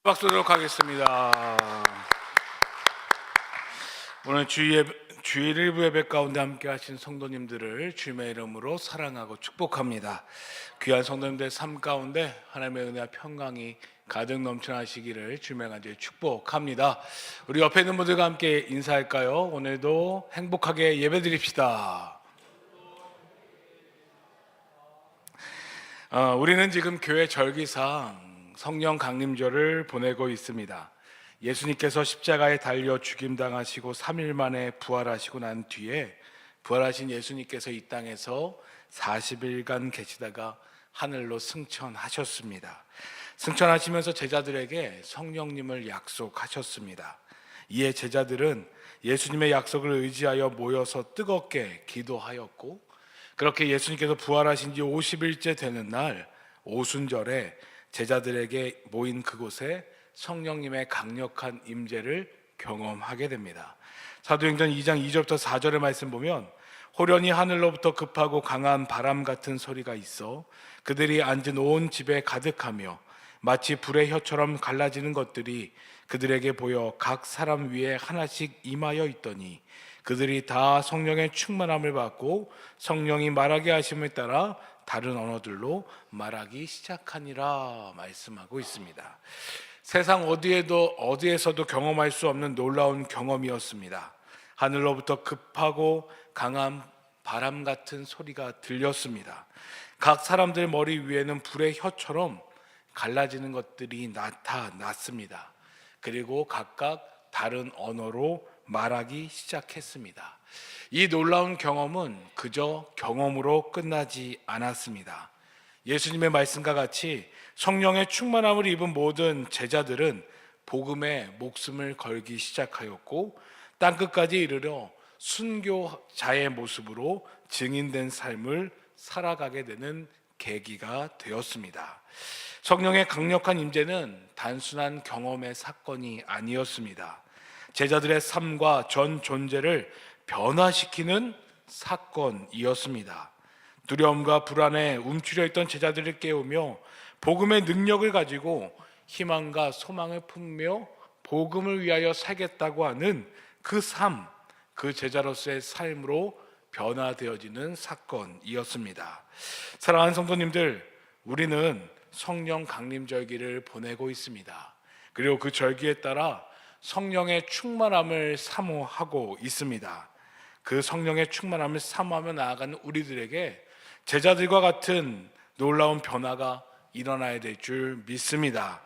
박수 드리도록 하겠습니다. 오늘 주일 일부 예배 가운데 함께 하신 성도님들을 주님의 이름으로 사랑하고 축복합니다. 귀한 성도님들의 삶 가운데 하나님의 은혜와 평강이 가득 넘쳐나시기를 주님의 간절히 축복합니다. 우리 옆에 있는 분들과 함께 인사할까요? 오늘도 행복하게 예배 드립시다. 우리는 지금 교회 절기상 성령 강림절을 보내고 있습니다. 예수님께서 십자가에 달려 죽임당하시고 3일 만에 부활하시고 난 뒤에 부활하신 예수님께서 이 땅에서 40일간 계시다가 하늘로 승천하셨습니다. 승천하시면서 제자들에게 성령님을 약속하셨습니다. 이에 제자들은 예수님의 약속을 의지하여 모여서 뜨겁게 기도하였고, 그렇게 예수님께서 부활하신 지 50일째 되는 날 오순절에 제자들에게 모인 그곳에 성령님의 강력한 임재를 경험하게 됩니다. 사도행전 2장 2절부터 4절의 말씀 보면, 호련히 하늘로부터 급하고 강한 바람 같은 소리가 있어 그들이 앉은 온 집에 가득하며 마치 불의 혀처럼 갈라지는 것들이 그들에게 보여 각 사람 위에 하나씩 임하여 있더니 그들이 다 성령의 충만함을 받고 성령이 말하게 하심에 따라 다른 언어들로 말하기 시작하니라 말씀하고 있습니다. 세상 어디에서도 경험할 수 없는 놀라운 경험이었습니다. 하늘로부터 급하고 강한 바람 같은 소리가 들렸습니다. 각 사람들 머리 위에는 불의 혀처럼 갈라지는 것들이 나타났습니다. 그리고 각각 다른 언어로 말하기 시작했습니다. 이 놀라운 경험은 그저 경험으로 끝나지 않았습니다. 예수님의 말씀과 같이 성령의 충만함을 입은 모든 제자들은 복음에 목숨을 걸기 시작하였고, 땅끝까지 이르러 순교자의 모습으로 증인된 삶을 살아가게 되는 계기가 되었습니다. 성령의 강력한 임재는 단순한 경험의 사건이 아니었습니다. 제자들의 삶과 전 존재를 변화시키는 사건이었습니다. 두려움과 불안에 움츠려 있던 제자들을 깨우며 복음의 능력을 가지고 희망과 소망을 품며 복음을 위하여 살겠다고 하는 그 삶, 그 제자로서의 삶으로 변화되어지는 사건이었습니다. 사랑하는 성도님들, 우리는 성령 강림절기를 보내고 있습니다. 그리고 그 절기에 따라 성령의 충만함을 사모하고 있습니다. 그 성령의 충만함을 사모하며 나아가는 우리들에게 제자들과 같은 놀라운 변화가 일어나야 될 줄 믿습니다.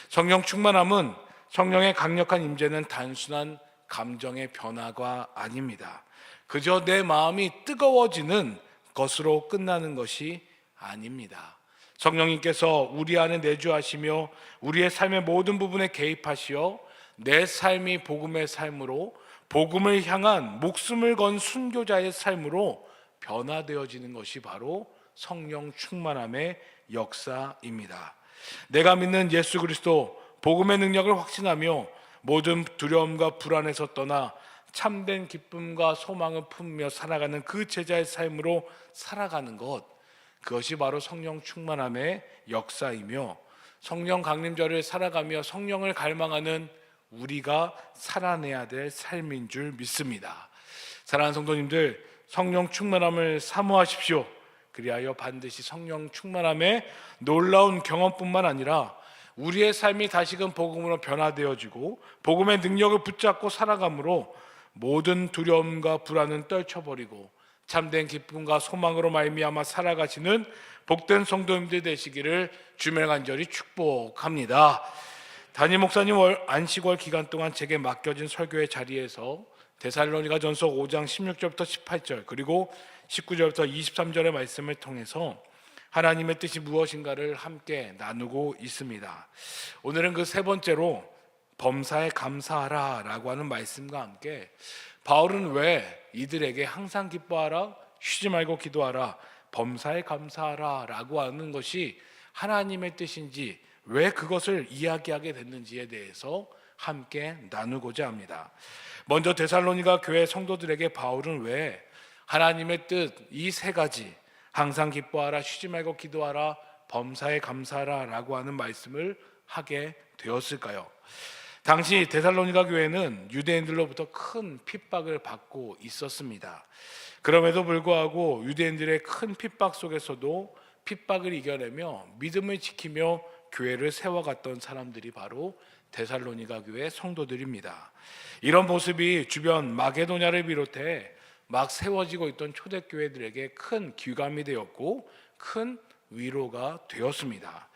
성령 충만함은, 성령의 강력한 임재는 단순한 감정의 변화가 아닙니다. 그저 내 마음이 뜨거워지는 것으로 끝나는 것이 아닙니다. 성령님께서 우리 안에 내주하시며 우리의 삶의 모든 부분에 개입하시어 내 삶이 복음의 삶으로, 복음을 향한 목숨을 건 순교자의 삶으로 변화되어지는 것이 바로 성령 충만함의 역사입니다. 내가 믿는 예수 그리스도, 복음의 능력을 확신하며 모든 두려움과 불안에서 떠나 참된 기쁨과 소망을 품으며 살아가는 그 제자의 삶으로 살아가는 것, 그것이 바로 성령 충만함의 역사이며, 성령 강림절을 살아가며 성령을 갈망하는 우리가 살아내야 될 삶인 줄 믿습니다. 사랑하는 성도님들, 성령 충만함을 사모하십시오. 그리하여 반드시 성령 충만함의 놀라운 경험뿐만 아니라 우리의 삶이 다시금 복음으로 변화되어지고 복음의 능력을 붙잡고 살아감으로 모든 두려움과 불안은 떨쳐버리고 참된 기쁨과 소망으로 말미암아 살아가시는 복된 성도님들 되시기를 주님의 간절히 축복합니다. 담임 목사님 안식월 기간 동안 제게 맡겨진 설교의 자리에서 데살로니가전서 5장 16절부터 18절 그리고 19절부터 23절의 말씀을 통해서 하나님의 뜻이 무엇인가를 함께 나누고 있습니다. 오늘은 그 세 번째로 범사에 감사하라 라고 하는 말씀과 함께 바울은 왜 이들에게 항상 기뻐하라, 쉬지 말고 기도하라, 범사에 감사하라 라고 하는 것이 하나님의 뜻인지, 왜 그것을 이야기하게 됐는지에 대해서 함께 나누고자 합니다. 먼저 데살로니가 교회 성도들에게 바울은 왜 하나님의 뜻 이 세 가지, 항상 기뻐하라, 쉬지 말고 기도하라, 범사에 감사하라 라고 하는 말씀을 하게 되었을까요? 당시 데살로니가 교회는 유대인들로부터 큰 핍박을 받고 있었습니다. 그럼에도 불구하고 유대인들의 큰 핍박 속에서도 핍박을 이겨내며 믿음을 지키며 교회를 세워갔던 사람들이 바로 데살로니가 교회 성도들입니다. 이런 모습이 주변 마게도냐를 비롯해 막 세워지고 있던 초대교회들에게 큰 귀감이 되었고 큰 위로가 되었습니다.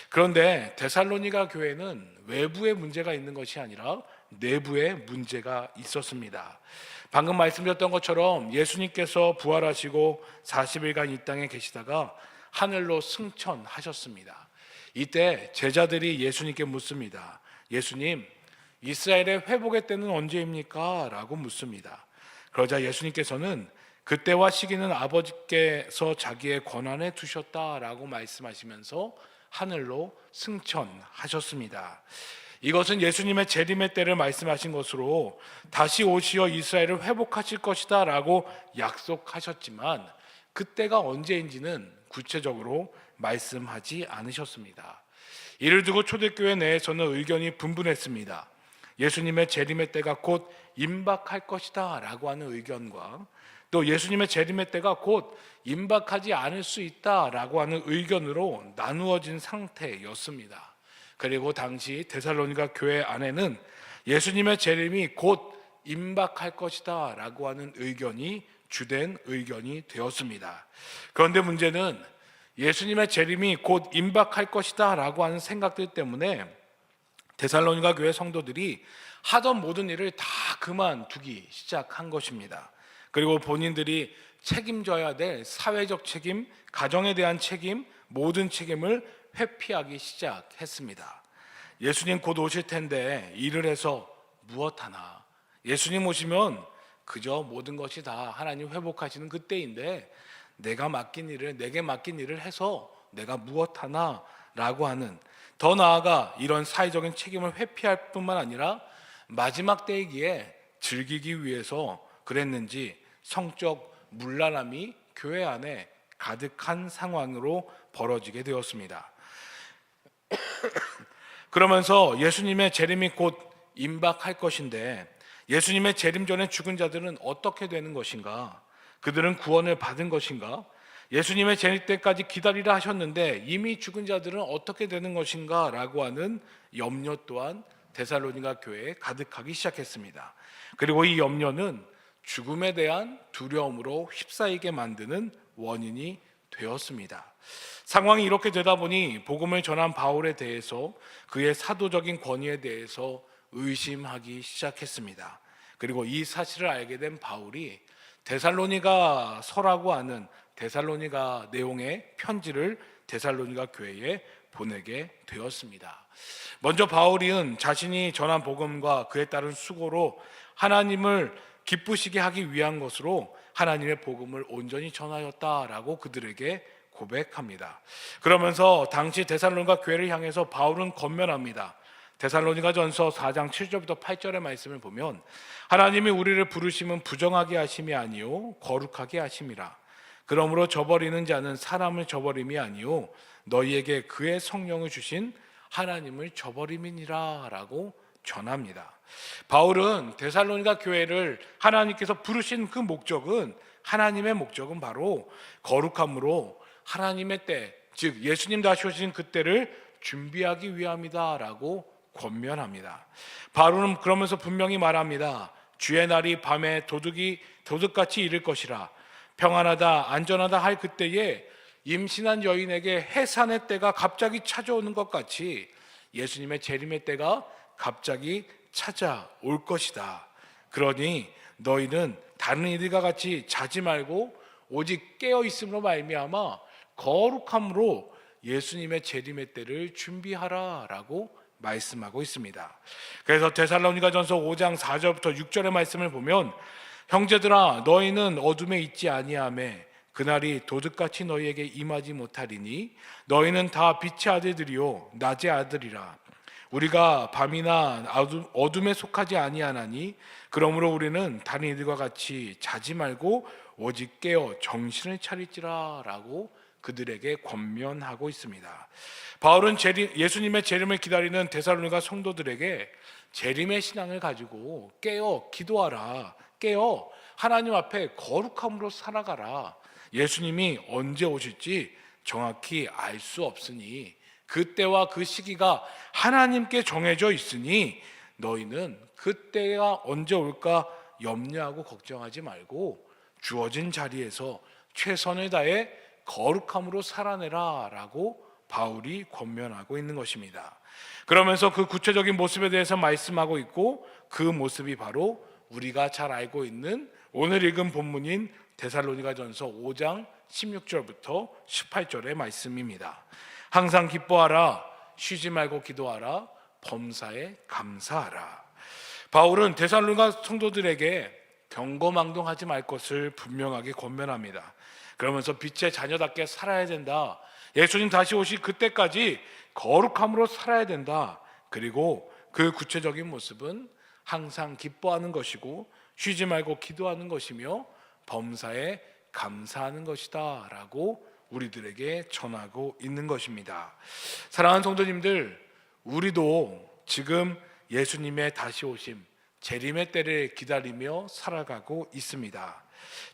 그런데 데살로니가 교회는 외부에 문제가 있는 것이 아니라 내부에 문제가 있었습니다. 방금 말씀드렸던 것처럼 예수님께서 부활하시고 40일간 이 땅에 계시다가 하늘로 승천하셨습니다. 이때 제자들이 예수님께 묻습니다. 예수님, 이스라엘의 회복의 때는 언제입니까? 라고 묻습니다. 그러자 예수님께서는 그때와 시기는 아버지께서 자기의 권한에 두셨다라고 말씀하시면서 하늘로 승천하셨습니다. 이것은 예수님의 재림의 때를 말씀하신 것으로 다시 오시어 이스라엘을 회복하실 것이다 라고 약속하셨지만 그때가 언제인지는 구체적으로 말씀하지 않으셨습니다. 이를 두고 초대교회 내에서는 의견이 분분했습니다. 예수님의 재림의 때가 곧 임박할 것이다 라고 하는 의견과 또 예수님의 재림의 때가 곧 임박하지 않을 수 있다라고 하는 의견으로 나누어진 상태였습니다. 그리고 당시 데살로니가 교회 안에는 예수님의 재림이 곧 임박할 것이다 라고 하는 의견이 주된 의견이 되었습니다. 그런데 문제는 예수님의 재림이 곧 임박할 것이다 라고 하는 생각들 때문에 데살로니가 교회 성도들이 하던 모든 일을 다 그만두기 시작한 것입니다. 그리고 본인들이 책임져야 될 사회적 책임, 가정에 대한 책임, 모든 책임을 회피하기 시작했습니다. 예수님 곧 오실 텐데 일을 해서 무엇하나? 예수님 오시면 그저 모든 것이 다 하나님 회복하시는 그때인데 내게 맡긴 일을 해서 내가 무엇하나? 라고 하는, 더 나아가 이런 사회적인 책임을 회피할 뿐만 아니라 마지막 때이기에 즐기기 위해서 그랬는지 성적 문란함이 교회 안에 가득한 상황으로 벌어지게 되었습니다. 그러면서 예수님의 재림이 곧 임박할 것인데 예수님의 재림 전에 죽은 자들은 어떻게 되는 것인가? 그들은 구원을 받은 것인가? 예수님의 재림 때까지 기다리라 하셨는데 이미 죽은 자들은 어떻게 되는 것인가? 라고 하는 염려 또한 데살로니가 교회에 가득하기 시작했습니다. 그리고 이 염려는 죽음에 대한 두려움으로 휩싸이게 만드는 원인이 되었습니다. 상황이 이렇게 되다 보니 복음을 전한 바울에 대해서 그의 사도적인 권위에 대해서 의심하기 시작했습니다. 그리고 이 사실을 알게 된 바울이 데살로니가 서라고 하는 데살로니가 내용의 편지를 데살로니가 교회에 보내게 되었습니다. 먼저 바울은 자신이 전한 복음과 그에 따른 수고로 하나님을 기쁘시게 하기 위한 것으로 하나님의 복음을 온전히 전하였다라고 그들에게 고백합니다. 그러면서 당시 데살로니가 교회를 향해서 바울은 권면합니다. 데살로니가전서 4장 7절부터 8절의 말씀을 보면 하나님이 우리를 부르심은 부정하게 하심이 아니요 거룩하게 하심이라. 그러므로 저버리는 자는 사람을 저버림이 아니요 너희에게 그의 성령을 주신 하나님을 저버림이니라 라고 전합니다. 바울은 데살로니가 교회를 하나님께서 부르신 그 목적은, 하나님의 목적은 바로 거룩함으로 하나님의 때, 즉 예수님 다시 오신 그때를 준비하기 위함이다 라고 권면합니다. 바울은 그러면서 분명히 말합니다. 주의 날이 밤에 도둑같이 이를 것이라. 평안하다 안전하다 할 그때에 임신한 여인에게 해산의 때가 갑자기 찾아오는 것 같이 예수님의 재림의 때가 갑자기 찾아올 것이다. 그러니 너희는 다른 이들과 같이 자지 말고 오직 깨어 있음으로 말미암아 거룩함으로 예수님의 재림의 때를 준비하라라고 말씀하고 있습니다. 그래서 데살로니가전서 5장 4절부터 6절의 말씀을 보면 형제들아 너희는 어둠에 있지 아니하매 그날이 도둑같이 너희에게 임하지 못하리니 너희는 다 빛의 아들들이요 낮의 아들이라. 우리가 밤이나 어둠에 속하지 아니하나니 그러므로 우리는 다른 이들과 같이 자지 말고 오직 깨어 정신을 차릴지라 라고 그들에게 권면하고 있습니다. 바울은 예수님의 재림을 기다리는 데살로니가 성도들에게 재림의 신앙을 가지고 깨어 기도하라, 깨어 하나님 앞에 거룩함으로 살아가라. 예수님이 언제 오실지 정확히 알 수 없으니, 그때와 그 시기가 하나님께 정해져 있으니 너희는 그때가 언제 올까 염려하고 걱정하지 말고 주어진 자리에서 최선을 다해 거룩함으로 살아내라 라고 바울이 권면하고 있는 것입니다. 그러면서 그 구체적인 모습에 대해서 말씀하고 있고, 그 모습이 바로 우리가 잘 알고 있는 오늘 읽은 본문인 데살로니가전서 5장 16절부터 18절의 말씀입니다. 항상 기뻐하라, 쉬지 말고 기도하라, 범사에 감사하라. 바울은 데살로니가 성도들에게 경거망동하지 말 것을 분명하게 권면합니다. 그러면서 빛의 자녀답게 살아야 된다. 예수님 다시 오실 그때까지 거룩함으로 살아야 된다. 그리고 그 구체적인 모습은 항상 기뻐하는 것이고 쉬지 말고 기도하는 것이며 범사에 감사하는 것이다 라고 우리들에게 전하고 있는 것입니다. 사랑하는 성도님들, 우리도 지금 예수님의 다시 오심, 재림의 때를 기다리며 살아가고 있습니다.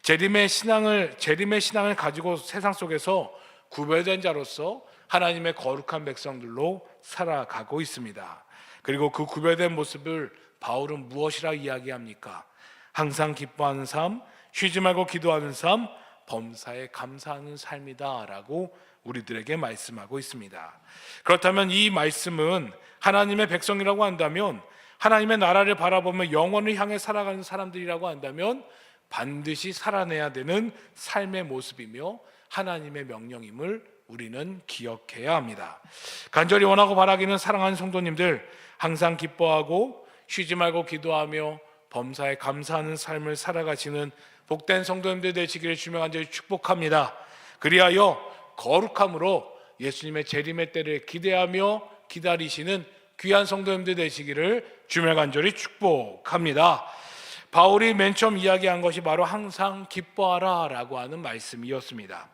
재림의 신앙을 가지고 세상 속에서 구별된 자로서 하나님의 거룩한 백성들로 살아가고 있습니다. 그리고 그 구별된 모습을 바울은 무엇이라 이야기합니까? 항상 기뻐하는 삶, 쉬지 말고 기도하는 삶, 범사에 감사하는 삶이다 라고 우리들에게 말씀하고 있습니다. 그렇다면 이 말씀은 하나님의 백성이라고 한다면, 하나님의 나라를 바라보며 영원을 향해 살아가는 사람들이라고 한다면 반드시 살아내야 되는 삶의 모습이며 하나님의 명령임을 우리는 기억해야 합니다. 간절히 원하고 바라기는 사랑하는 성도님들, 항상 기뻐하고 쉬지 말고 기도하며 범사에 감사하는 삶을 살아가시는 복된 성도님들 되시기를 주며 간절히 축복합니다. 그리하여 거룩함으로 예수님의 재림의 때를 기대하며 기다리시는 귀한 성도님들 되시기를 주며 간절히 축복합니다. 바울이 맨 처음 이야기한 것이 바로 항상 기뻐하라 라고 하는 말씀이었습니다.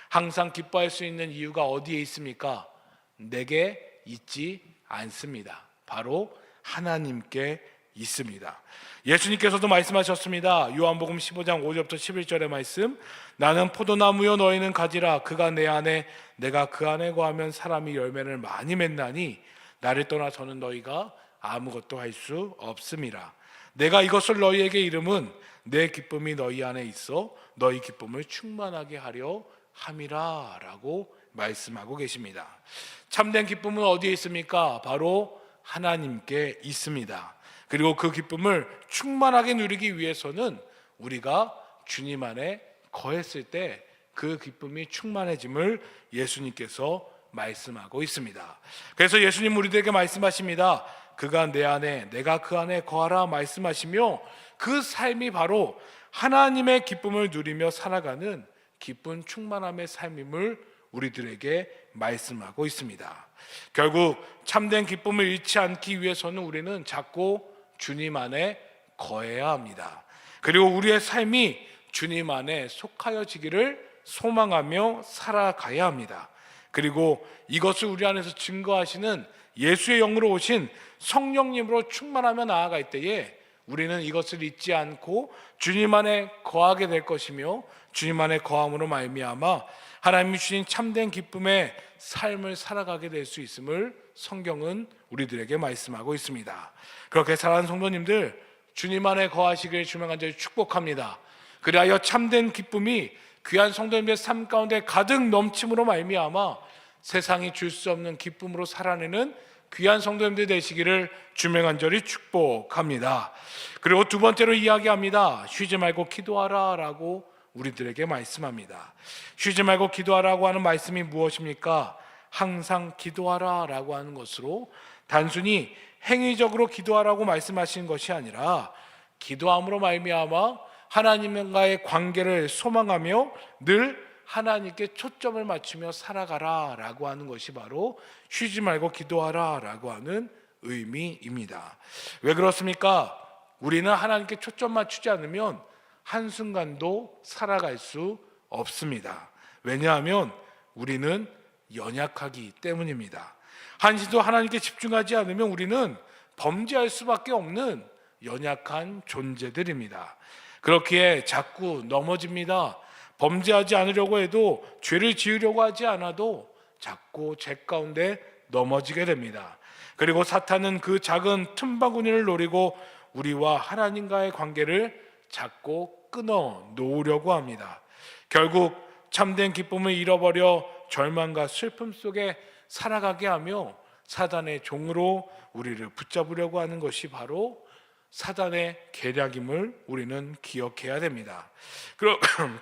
항상 기뻐할 수 있는 이유가 어디에 있습니까? 내게 있지 않습니다. 바로 하나님께 있습니다. 예수님께서도 말씀하셨습니다. 요한복음 15장 5절부터 11절의 말씀, 나는 포도나무요 너희는 가지라. 그가 내 안에 내가 그 안에 거하면 사람이 열매를 많이 맺나니 나를 떠나서는 너희가 아무것도 할 수 없음이라. 내가 이것을 너희에게 이름은 내 기쁨이 너희 안에 있어 너희 기쁨을 충만하게 하려 함이라 라고 말씀하고 계십니다. 참된 기쁨은 어디에 있습니까? 바로 하나님께 있습니다. 그리고 그 기쁨을 충만하게 누리기 위해서는 우리가 주님 안에 거했을 때 그 기쁨이 충만해짐을 예수님께서 말씀하고 있습니다. 그래서 예수님 우리들에게 말씀하십니다. 그가 내 안에 내가 그 안에 거하라 말씀하시며, 그 삶이 바로 하나님의 기쁨을 누리며 살아가는 기쁜 충만함의 삶임을 우리들에게 말씀하고 있습니다. 결국 참된 기쁨을 잃지 않기 위해서는 우리는 자꾸 주님 안에 거해야 합니다. 그리고 우리의 삶이 주님 안에 속하여지기를 소망하며 살아가야 합니다. 그리고 이것을 우리 안에서 증거하시는 예수의 영으로 오신 성령님으로 충만하며 나아갈 때에 우리는 이것을 잊지 않고 주님 안에 거하게 될 것이며, 주님 안에 거함으로 말미암아 하나님이 주신 참된 기쁨의 삶을 살아가게 될 수 있음을 성경은 우리들에게 말씀하고 있습니다. 그렇게 사랑하는 성도님들, 주님 안에 거하시길 주님 간절히 축복합니다. 그리하여 참된 기쁨이 귀한 성도님들의 삶 가운데 가득 넘침으로 말미암아 세상이 줄 수 없는 기쁨으로 살아내는 귀한 성도님들 되시기를 주님 간절히 축복합니다. 그리고 두 번째로 이야기합니다. 쉬지 말고 기도하라 라고 우리들에게 말씀합니다. 쉬지 말고 기도하라고 하는 말씀이 무엇입니까? 항상 기도하라 라고 하는 것으로 단순히 행위적으로 기도하라고 말씀하시는 것이 아니라, 기도함으로 말미암아 하나님과의 관계를 소망하며 늘 하나님께 초점을 맞추며 살아가라 라고 하는 것이 바로 쉬지 말고 기도하라 라고 하는 의미입니다. 왜 그렇습니까? 우리는 하나님께 초점 맞추지 않으면 한순간도 살아갈 수 없습니다. 왜냐하면 우리는 연약하기 때문입니다. 한시도 하나님께 집중하지 않으면 우리는 범죄할 수밖에 없는 연약한 존재들입니다. 그렇기에 자꾸 넘어집니다. 범죄하지 않으려고 해도, 죄를 지으려고 하지 않아도 자꾸 죄 가운데 넘어지게 됩니다. 그리고 사탄은 그 작은 틈바구니를 노리고 우리와 하나님과의 관계를 자꾸 끊어 놓으려고 합니다. 결국 참된 기쁨을 잃어버려 절망과 슬픔 속에 살아가게 하며 사단의 종으로 우리를 붙잡으려고 하는 것이 바로 사단의 계략임을 우리는 기억해야 됩니다.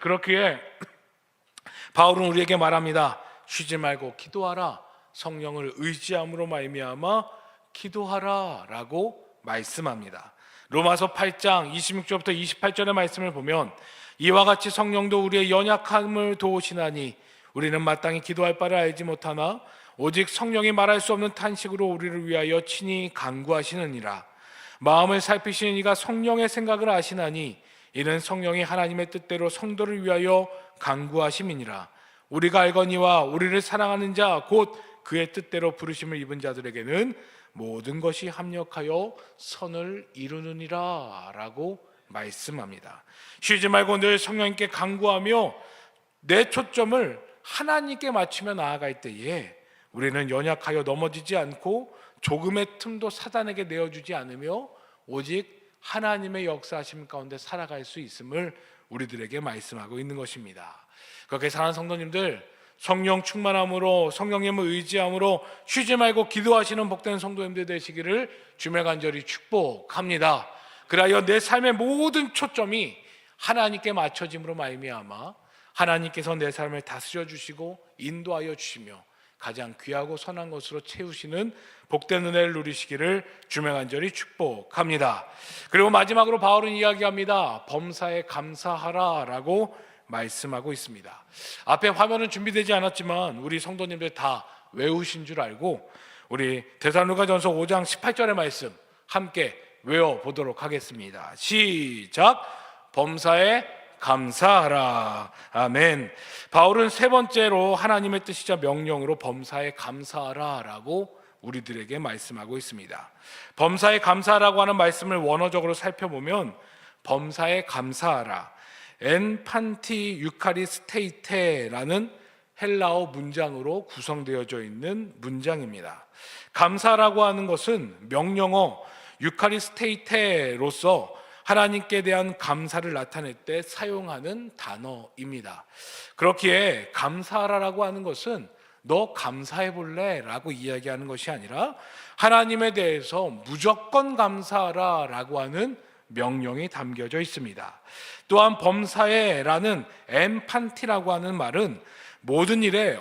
그렇기에 바울은 우리에게 말합니다. 쉬지 말고 기도하라. 성령을 의지함으로 말미암아 기도하라 라고 말씀합니다. 로마서 8장 26절부터 28절의 말씀을 보면 이와 같이 성령도 우리의 연약함을 도우시나니 우리는 마땅히 기도할 바를 알지 못하나 오직 성령이 말할 수 없는 탄식으로 우리를 위하여 친히 간구하시느니라. 마음을 살피시는 이가 성령의 생각을 아시나니 이는 성령이 하나님의 뜻대로 성도를 위하여 간구하심이니라. 우리가 알거니와 우리를 사랑하는 자 곧 그의 뜻대로 부르심을 입은 자들에게는 모든 것이 합력하여 선을 이루느니라 라고 말씀합니다. 쉬지 말고 늘 성령님께 간구하며 내 초점을 하나님께 맞추며 나아갈 때에 우리는 연약하여 넘어지지 않고 조금의 틈도 사단에게 내어주지 않으며 오직 하나님의 역사하심 가운데 살아갈 수 있음을 우리들에게 말씀하고 있는 것입니다. 그렇게 사랑하는 성도님들, 성령 충만함으로 성령님을 의지함으로 쉬지 말고 기도하시는 복된 성도님들 되시기를 주며 간절히 축복합니다. 그리하여 내 삶의 모든 초점이 하나님께 맞춰짐으로 말미암아 하나님께서 내 삶을 다스려 주시고 인도하여 주시며 가장 귀하고 선한 것으로 채우시는 복된 은혜를 누리시기를 주며 간절히 축복합니다. 그리고 마지막으로 바울은 이야기합니다. 범사에 감사하라 라고 말씀하고 있습니다. 앞에 화면은 준비되지 않았지만 우리 성도님들 다 외우신 줄 알고 우리 데살로니가전서 5장 18절의 말씀 함께 외워보도록 하겠습니다. 시작! 범사에 감사하라. 아멘. 바울은 세 번째로 하나님의 뜻이자 명령으로 범사에 감사하라 라고 우리들에게 말씀하고 있습니다. 범사에 감사하라고 하는 말씀을 원어적으로 살펴보면 범사에 감사하라, 엔 판티 유카리스테이테라는 헬라어 문장으로 구성되어져 있는 문장입니다. 감사라고 하는 것은 명령어 유카리스테이테로서 하나님께 대한 감사를 나타낼 때 사용하는 단어입니다. 그렇기에 감사하라고 하는 것은 너 감사해 볼래? 라고 이야기하는 것이 아니라 하나님에 대해서 무조건 감사하라 라고 하는 명령이 담겨져 있습니다. 또한 범사에라는 엠판티라고 하는 말은 모든 일에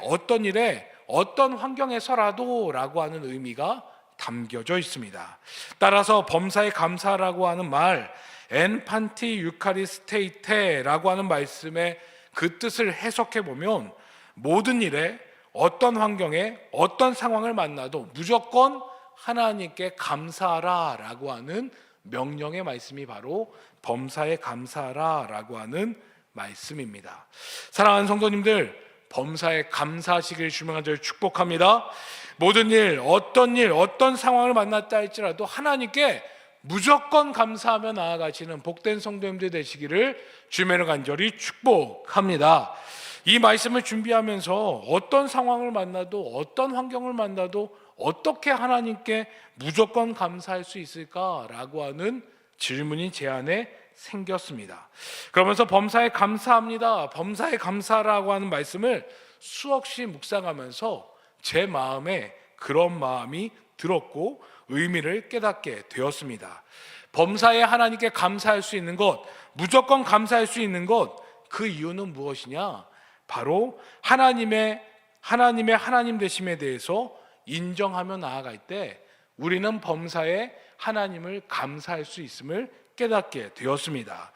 어떤 환경에서라도 라고 하는 의미가 담겨져 있습니다. 따라서 범사에 감사라고 하는 말 엔판티 유카리스테이테라고 하는 말씀의 그 뜻을 해석해 보면 모든 일에 어떤 환경에 어떤 상황을 만나도 무조건 하나님께 감사하라 라고 하는 명령의 말씀이 바로 범사에 감사하라 라고 하는 말씀입니다. 사랑하는 성도님들, 범사에 감사하시길 주며 간절히 축복합니다. 모든 일, 어떤 상황을 만났다 할지라도 하나님께 무조건 감사하며 나아가시는 복된 성도님들 되시기를 주며 간절히 축복합니다. 이 말씀을 준비하면서 어떤 상황을 만나도 어떤 환경을 만나도 어떻게 하나님께 무조건 감사할 수 있을까라고 하는 질문이 제 안에 생겼습니다. 그러면서 범사에 감사합니다, 범사에 감사라고 하는 말씀을 수없이 묵상하면서 제 마음에 그런 마음이 들었고 의미를 깨닫게 되었습니다. 범사에 하나님께 감사할 수 있는 것, 무조건 감사할 수 있는 것, 그 이유는 무엇이냐? 바로 하나님의 하나님 되심에 대해서 인정하며 나아갈 때 우리는 범사에 하나님을 감사할 수 있음을 깨닫게 되었습니다.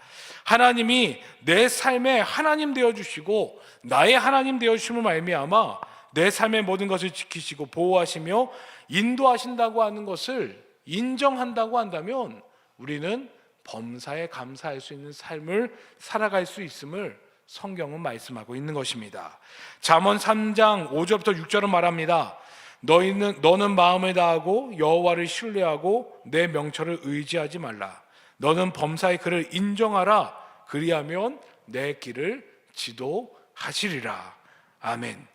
하나님이 내 삶의 하나님 되어주시고 나의 하나님 되어주심을 말미암아 내 삶의 모든 것을 지키시고 보호하시며 인도하신다고 하는 것을 인정한다고 한다면 우리는 범사에 감사할 수 있는 삶을 살아갈 수 있음을 성경은 말씀하고 있는 것입니다. 잠언 3장 5절부터 6절은 말합니다. 너는 마음을 다하고 여호와를 신뢰하고 내 명철을 의지하지 말라. 너는 범사의 그를 인정하라. 그리하면 내 길을 지도하시리라. 아멘.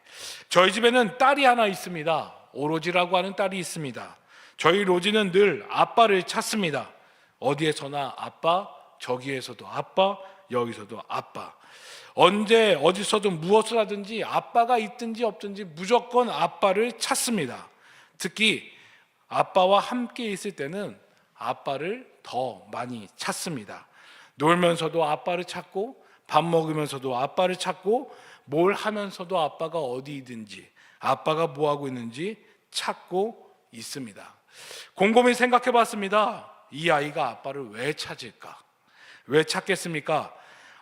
저희 집에는 딸이 하나 있습니다. 오로지라고 하는 딸이 있습니다. 저희 로지는 늘 아빠를 찾습니다. 어디에서나 아빠, 저기에서도 아빠, 여기서도 아빠. 언제 어디서든 무엇을 하든지 아빠가 있든지 없든지 무조건 아빠를 찾습니다. 특히 아빠와 함께 있을 때는 아빠를 더 많이 찾습니다. 놀면서도 아빠를 찾고 밥 먹으면서도 아빠를 찾고 뭘 하면서도 아빠가 어디든지 아빠가 뭐 하고 있는지 찾고 있습니다. 곰곰이 생각해 봤습니다. 이 아이가 아빠를 왜 찾을까? 왜 찾겠습니까?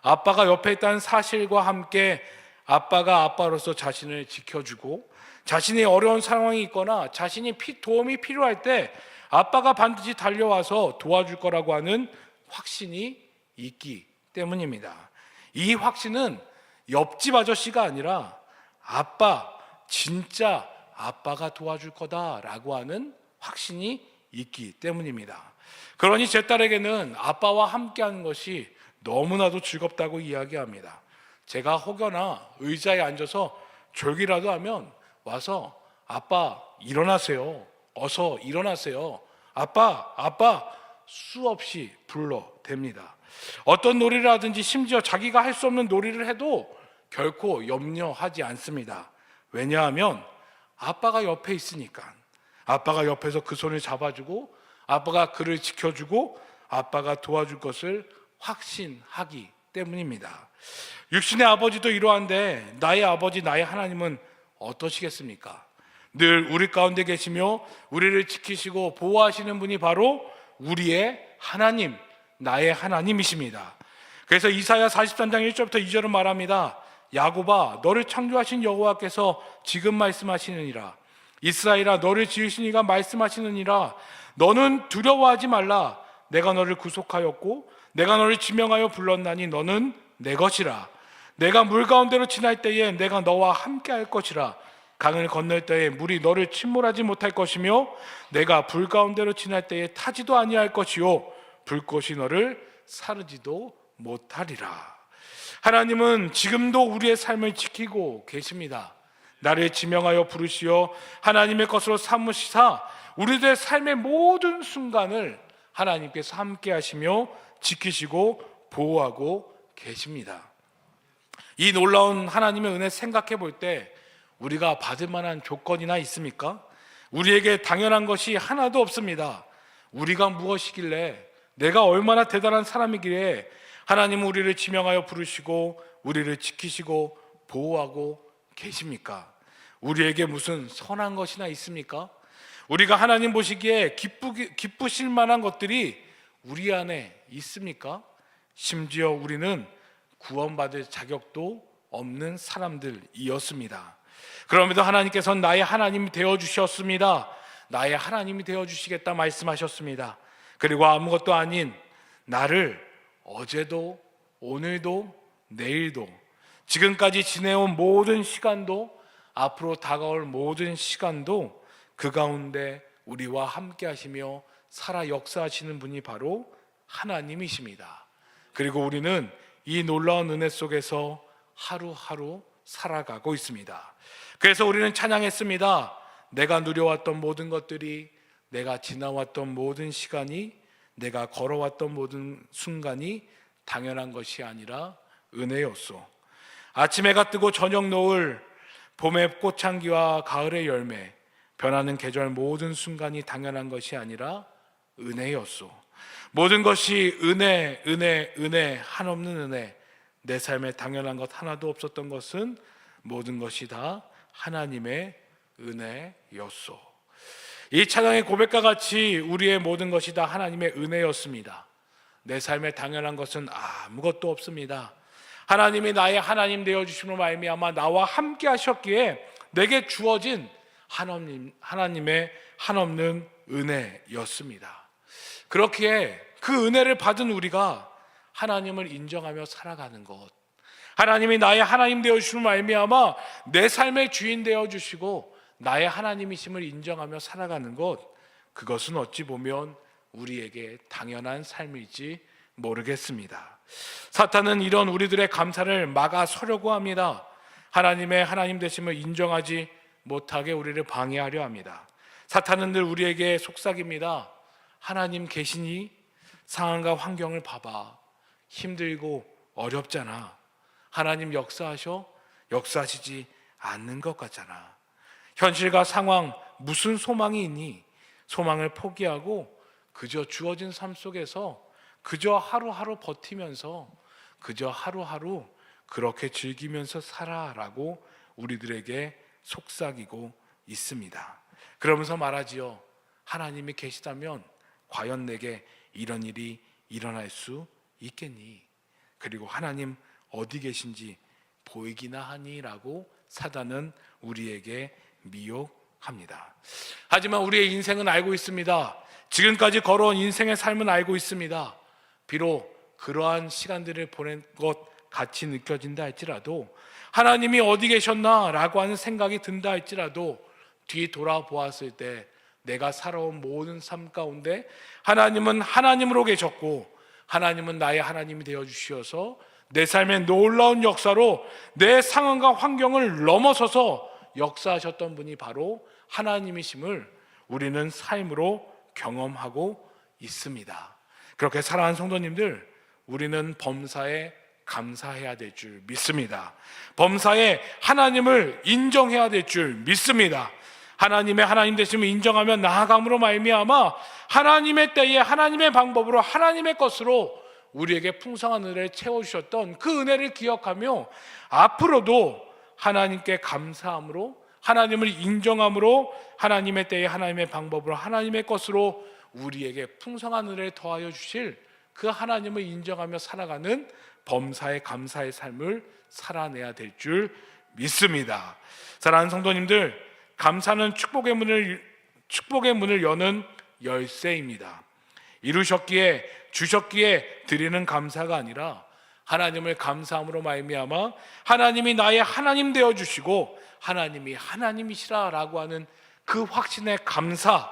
아빠가 옆에 있다는 사실과 함께 아빠가 아빠로서 자신을 지켜주고 자신이 어려운 상황이 있거나 자신이 도움이 필요할 때 아빠가 반드시 달려와서 도와줄 거라고 하는 확신이 있기 때문입니다. 이 확신은 옆집 아저씨가 아니라 아빠, 진짜 아빠가 도와줄 거다라고 하는 확신이 있기 때문입니다. 그러니 제 딸에게는 아빠와 함께하는 것이 너무나도 즐겁다고 이야기합니다. 제가 혹여나 의자에 앉아서 졸기라도 하면 와서 아빠 일어나세요. 어서 일어나세요. 아빠 수없이 불러댑니다. 어떤 놀이를 하든지 심지어 자기가 할 수 없는 놀이를 해도 결코 염려하지 않습니다. 왜냐하면 아빠가 옆에 있으니까. 아빠가 옆에서 그 손을 잡아주고 아빠가 그를 지켜주고 아빠가 도와줄 것을 확신하기 때문입니다. 육신의 아버지도 이러한데 나의 아버지 나의 하나님은 어떠시겠습니까? 늘 우리 가운데 계시며 우리를 지키시고 보호하시는 분이 바로 우리의 하나님, 나의 하나님이십니다. 그래서 이사야 43장 1절부터 2절은 말합니다. 야곱아 너를 창조하신 여호와께서 지금 말씀하시느니라. 이스라엘아 너를 지으신 이가 말씀하시느니라. 너는 두려워하지 말라. 내가 너를 구속하였고 내가 너를 지명하여 불렀나니 너는 내 것이라. 내가 물 가운데로 지날 때에 내가 너와 함께 할 것이라. 강을 건널 때에 물이 너를 침몰하지 못할 것이며 내가 불 가운데로 지날 때에 타지도 아니할 것이요 불꽃이 너를 사르지도 못하리라. 하나님은 지금도 우리의 삶을 지키고 계십니다. 나를 지명하여 부르시어 하나님의 것으로 삼으시사 우리들의 삶의 모든 순간을 하나님께서 함께 하시며 지키시고 보호하고 계십니다. 이 놀라운 하나님의 은혜 생각해 볼 때 우리가 받을 만한 조건이나 있습니까? 우리에게 당연한 것이 하나도 없습니다. 우리가 무엇이길래, 내가 얼마나 대단한 사람이길래 하나님은 우리를 지명하여 부르시고 우리를 지키시고 보호하고 계십니까? 우리에게 무슨 선한 것이나 있습니까? 우리가 하나님 보시기에 기쁘실 만한 것들이 우리 안에 있습니까? 심지어 우리는 구원받을 자격도 없는 사람들이었습니다. 그럼에도 하나님께서는 나의 하나님이 되어주셨습니다. 나의 하나님이 되어주시겠다 말씀하셨습니다. 그리고 아무것도 아닌 나를 어제도 오늘도 내일도 지금까지 지내온 모든 시간도 앞으로 다가올 모든 시간도 그 가운데 우리와 함께 하시며 살아 역사하시는 분이 바로 하나님이십니다. 그리고 우리는 이 놀라운 은혜 속에서 하루하루 살아가고 있습니다. 그래서 우리는 찬양했습니다. 내가 누려왔던 모든 것들이, 내가 지나왔던 모든 시간이, 내가 걸어왔던 모든 순간이 당연한 것이 아니라 은혜였소. 아침 해가 뜨고 저녁 노을, 봄의 꽃향기와 가을의 열매, 변하는 계절 모든 순간이 당연한 것이 아니라 은혜였소. 모든 것이 은혜, 은혜, 은혜, 한없는 은혜. 내 삶에 당연한 것 하나도 없었던 것은 모든 것이 다 하나님의 은혜였소. 이 찬양의 고백과 같이 우리의 모든 것이 다 하나님의 은혜였습니다. 내 삶에 당연한 것은 아무것도 없습니다. 하나님이 나의 하나님 되어주심으로 말미암아 나와 함께 하셨기에 내게 주어진 하나님의 한없는 은혜였습니다. 그렇기에 그 은혜를 받은 우리가 하나님을 인정하며 살아가는 것, 하나님이 나의 하나님 되어주심을 말미암아 내 삶의 주인 되어주시고 나의 하나님이심을 인정하며 살아가는 것, 그것은 어찌 보면 우리에게 당연한 삶일지 모르겠습니다. 사탄은 이런 우리들의 감사를 막아서려고 합니다. 하나님의 하나님 되심을 인정하지 못하게 우리를 방해하려 합니다. 사탄은 늘 우리에게 속삭입니다. 하나님 계시니? 상황과 환경을 봐봐. 힘들고 어렵잖아. 하나님 역사하시지 않는 것 같잖아. 현실과 상황, 무슨 소망이 있니? 소망을 포기하고 그저 주어진 삶 속에서 그저 하루하루 버티면서 그저 하루하루 그렇게 즐기면서 살아라고 우리들에게 속삭이고 있습니다. 그러면서 말하지요. 하나님이 계시다면 과연 내게 이런 일이 일어날 수 있겠니? 그리고 하나님 어디 계신지 보이기나 하니? 라고 사단은 우리에게 미혹합니다. 하지만 우리의 인생은 알고 있습니다. 지금까지 걸어온 인생의 삶은 알고 있습니다. 비록 그러한 시간들을 보낸 것 같이 느껴진다 할지라도, 하나님이 어디 계셨나 라고 하는 생각이 든다 할지라도, 뒤 돌아보았을 때 내가 살아온 모든 삶 가운데 하나님은 하나님으로 계셨고 하나님은 나의 하나님이 되어주셔서 내 삶의 놀라운 역사로 내 상황과 환경을 넘어서서 역사하셨던 분이 바로 하나님이심을 우리는 삶으로 경험하고 있습니다. 그렇게 사랑하는 성도님들, 우리는 범사에 감사해야 될 줄 믿습니다. 범사에 하나님을 인정해야 될 줄 믿습니다. 하나님의 하나님 되심을 인정하며 나아감으로 말미암아 하나님의 때에 하나님의 방법으로 하나님의 것으로 우리에게 풍성한 은혜를 채워주셨던 그 은혜를 기억하며 앞으로도 하나님께 감사함으로, 하나님을 인정함으로, 하나님의 때에 하나님의 방법으로 하나님의 것으로 우리에게 풍성한 은혜를 더하여 주실 그 하나님을 인정하며 살아가는 범사에 감사의 삶을 살아내야 될 줄 믿습니다. 사랑하는 성도님들, 감사는 축복의 문을 여는 열쇠입니다. 이루셨기에, 주셨기에 드리는 감사가 아니라 하나님을 감사함으로 말미암아 하나님이 나의 하나님 되어주시고 하나님이 하나님이시라라고 하는 그 확신의 감사,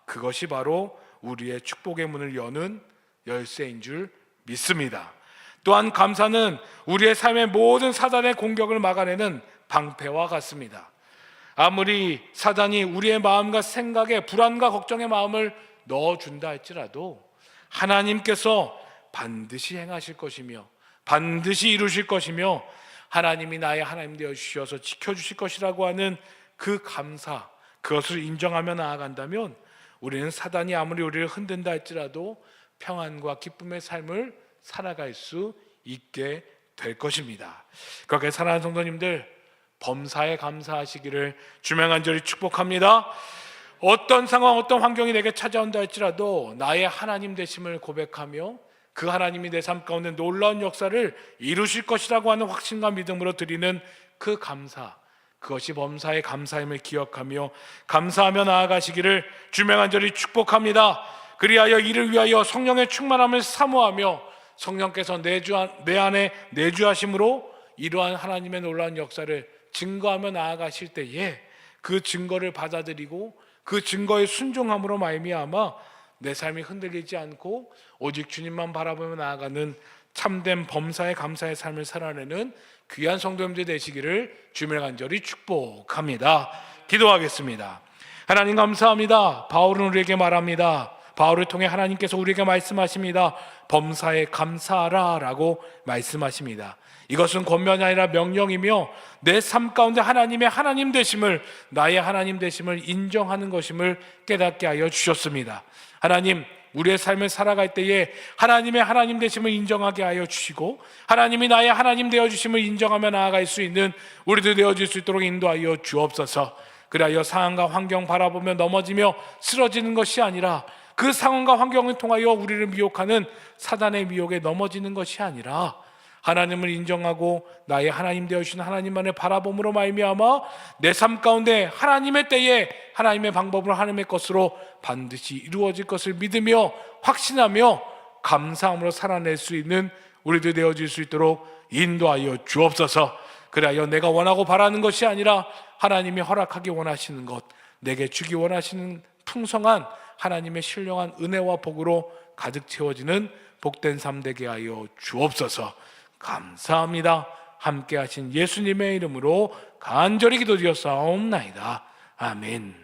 그것이 바로 우리의 축복의 문을 여는 열쇠인 줄 믿습니다. 또한 감사는 우리의 삶의 모든 사단의 공격을 막아내는 방패와 같습니다. 아무리 사단이 우리의 마음과 생각에 불안과 걱정의 마음을 넣어준다 할지라도 하나님께서 반드시 행하실 것이며 반드시 이루실 것이며 하나님이 나의 하나님 되어 주셔서 지켜주실 것이라고 하는 그 감사, 그것을 인정하며 나아간다면 우리는 사단이 아무리 우리를 흔든다 할지라도 평안과 기쁨의 삶을 살아갈 수 있게 될 것입니다. 그렇게 사랑하는 성도님들, 범사에 감사하시기를 주명 간절히 축복합니다. 어떤 상황, 어떤 환경이 내게 찾아온다 할지라도 나의 하나님 되심을 고백하며 그 하나님이 내 삶 가운데 놀라운 역사를 이루실 것이라고 하는 확신과 믿음으로 드리는 그 감사, 그것이 범사의 감사임을 기억하며 감사하며 나아가시기를 주명 간절히 축복합니다. 그리하여 이를 위하여 성령의 충만함을 사모하며 성령께서 내 안에 내주하심으로 이러한 하나님의 놀라운 역사를 증거하며 나아가실 때에 그 증거를 받아들이고 그 증거에 순종함으로 말미암아 내 삶이 흔들리지 않고 오직 주님만 바라보며 나아가는 참된 범사의 감사의 삶을 살아내는 귀한 성도님들 되시기를 주님 간절히 축복합니다. 기도하겠습니다. 하나님 감사합니다. 바울은 우리에게 말합니다. 바울을 통해 하나님께서 우리에게 말씀하십니다. 범사에 감사하라 라고 말씀하십니다. 이것은 권면이 아니라 명령이며 내 삶 가운데 하나님의 하나님 되심을, 나의 하나님 되심을 인정하는 것임을 깨닫게 하여 주셨습니다. 하나님, 우리의 삶을 살아갈 때에 하나님의 하나님 되심을 인정하게 하여 주시고 하나님이 나의 하나님 되어주심을 인정하며 나아갈 수 있는 우리들 되어질 수 있도록 인도하여 주옵소서. 그리하여 상황과 환경 바라보며 넘어지며 쓰러지는 것이 아니라 그 상황과 환경을 통하여 우리를 미혹하는 사단의 미혹에 넘어지는 것이 아니라 하나님을 인정하고 나의 하나님 되어주신 하나님만을 바라봄으로 말미암아 내 삶 가운데 하나님의 때에 하나님의 방법으로 하나님의 것으로 반드시 이루어질 것을 믿으며 확신하며 감사함으로 살아낼 수 있는 우리도 되어질 수 있도록 인도하여 주옵소서. 그리하여 내가 원하고 바라는 것이 아니라 하나님이 허락하기 원하시는 것, 내게 주기 원하시는 풍성한 하나님의 신령한 은혜와 복으로 가득 채워지는 복된 삶 되게 하여 주옵소서. 감사합니다. 함께 하신 예수님의 이름으로 간절히 기도드렸사옵나이다. 아멘.